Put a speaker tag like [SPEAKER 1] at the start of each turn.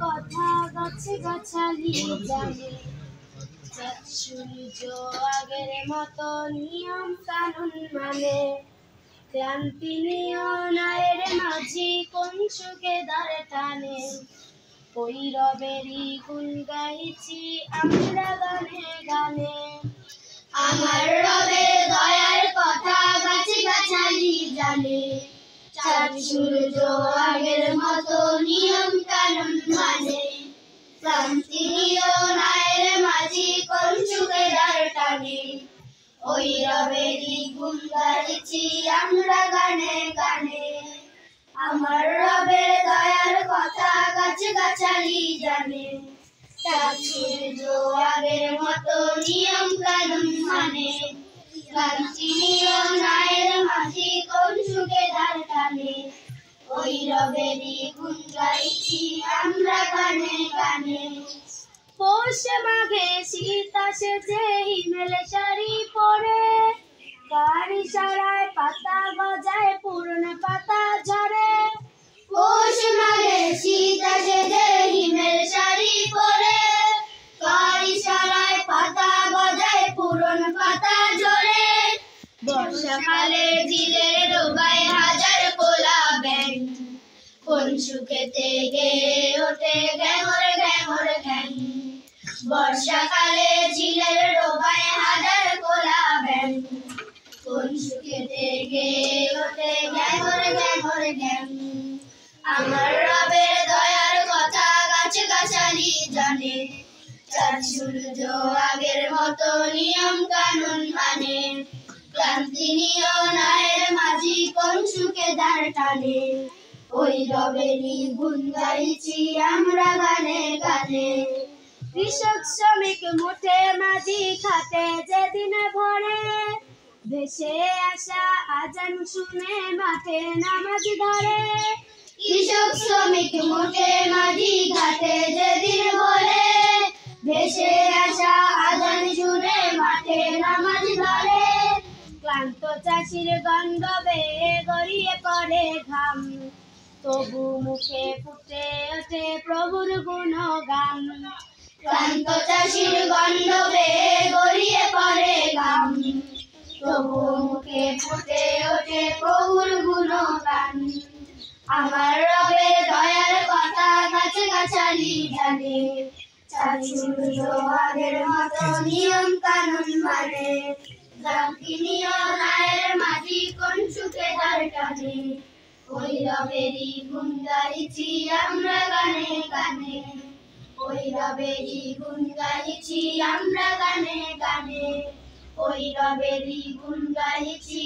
[SPEAKER 1] কথা গাছে গাছালি জানে, সূর্য আগের মতো নিয়ম কানুন মানে, ক্লান্তি নিয়নের মাঝি কোন সুখে দ্বার টানে, ওই রবেরই গুণ গাইছি আমরা গানে গানে। আমার রবের দয়ার কথা গাছে গাছালি জানে, চাঁদ সূর্য আগের মতো নিয়ম কানুন মানে, ক্লান্তি নিয়নের মাঝি কোন সুখে দ্বার টানে, ওই রবেরই গুণ গাইছি আমরা গানে গানে। আমার রবের দয়ার কথা গাছে গাছালি জানে, চাঁদ সূর্য আগের মতো নিয়ম কানুন মানে, ক্লান্তি নিয়নের মাঝি কোন সুখে দ্বার টানে, ওই রবেরই গুণ গাইছি আমরা গানে গানে। পৌষ মাঘে শীত আসে যে হিমেল শাড়ি পরে, কার ইশারায় পাতা গজায় পুরনো পাতা ঝরে। পৌষ মাঘে শীত আসে যে হিমেল শাড়ি পরে, কার ইশারায় পাতা গজায় পুরনো পাতা ঝরে। বর্ষাকালে জিলের ডোবায় হাজার কোলা ব্যাঙ, কোন সুখেতে গেয়ে ওঠে ঘ্যাঙর ঘ্যাঙর ঘ্যাং। বর্ষাকালে ঝিলের ডোবায় হাজার কোলা ব্যাঙ, কোন সুখেতে গেয়ে ওঠে ঘ্যাঙর ঘ্যাঙর ঘ্যাং। আমার রবের দয়ার কথা গাছে গাছালি জানে, চাঁদ সূর্য আগের মতো নিয়ম কানুন মানে, ক্লান্তি নিয়নের মাঝি কোন সুখে দ্বার টানে, ওই রবেরই গুণ গাইছি আমরা গানে গানে। কৃষক শ্রমিক মুঠে মাঝি খাটে যেদিন ভরে, ভেসে আসা আজান শুনে মাঠে নামাজ ধরে। কৃষক শ্রমিক মুঠে মাঝি খাটে যেদিন ভরে, ভেসে আসা আজান শুনে মাঠে নামাজ ধরে। ক্লান্ত চাষির গন্ধ বেয়ে গড়িয়ে পড়ে ঘাম, তবু মুখে ফুটে ওঠে প্রভুর গুণগান। ক্লান্ত চাষির গন্ধ বেয়ে গড়িয়ে পড়ে ঘাম, তবু মুখে ফুটে ওঠে প্রভুর গুণগান। আমার রবের দয়ার কথা গাছে গাছালি জানে, চাঁদ সূর্য আগের মতো নিয়ম কানুন মানে, ক্লান্তি নিয়নের মাঝি কোন সুখে দ্বার টানে, ওই রবেরই গুণ গাইছি আমরা গানে গানে। ওই রবেরই গুণ গাইছি আমরা গানে গানে, ওই রবেরই গুণ গাইছি